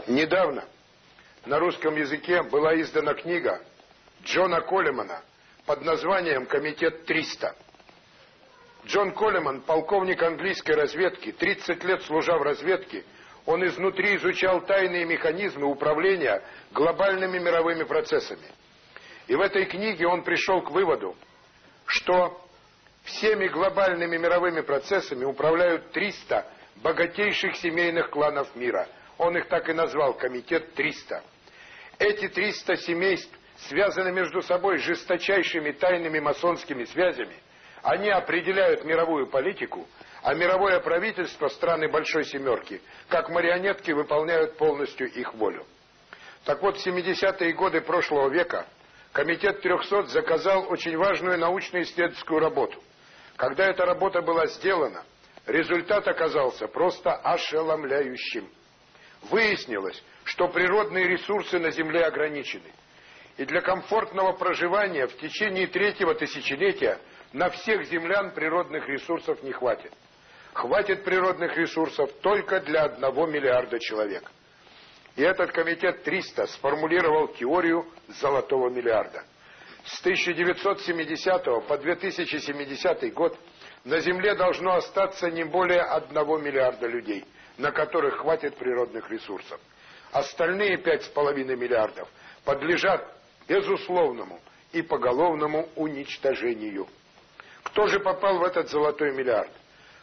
Недавно на русском языке была издана книга Джона Колемана под названием «Комитет 300». Джон Колеман, полковник английской разведки, 30 лет служа в разведке, он изнутри изучал тайные механизмы управления глобальными мировыми процессами. И в этой книге он пришел к выводу, что всеми глобальными мировыми процессами управляют 300 богатейших семейных кланов мира. Он их так и назвал «Комитет 300». Эти 300 семейств связаны между собой жесточайшими тайными масонскими связями. Они определяют мировую политику, а мировое правительство страны Большой Семерки, как марионетки, выполняют полностью их волю. Так вот, в 70-е годы прошлого века Комитет 300 заказал очень важную научно-исследовательскую работу. Когда эта работа была сделана, результат оказался просто ошеломляющим. Выяснилось, что природные ресурсы на Земле ограничены. И для комфортного проживания в течение 3-го тысячелетия на всех землян природных ресурсов не хватит. Хватит природных ресурсов только для 1 миллиарда человек. И этот комитет 300 сформулировал теорию золотого миллиарда. С 1970 по 2070 год на Земле должно остаться не более 1 миллиарда людей, на которых хватит природных ресурсов. Остальные 5,5 миллиардов подлежат безусловному и поголовному уничтожению. Кто же попал в этот золотой миллиард?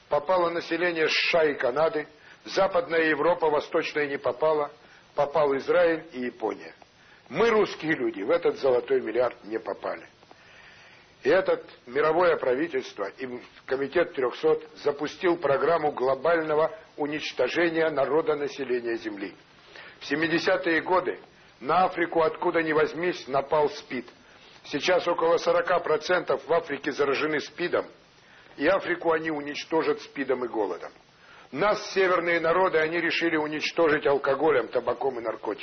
Попало население США и Канады, Западная Европа, Восточная не попала, попал Израиль и Япония. Мы, русские люди, в этот золотой миллиард не попали. И это мировое правительство и Комитет 300 запустил программу глобального уничтожения народонаселения Земли. В 70-е годы на Африку, откуда ни возьмись, напал СПИД. Сейчас около 40% в Африке заражены СПИДом, и Африку они уничтожат СПИДом и голодом. Нас, северные народы, они решили уничтожить алкоголем, табаком и наркотиками.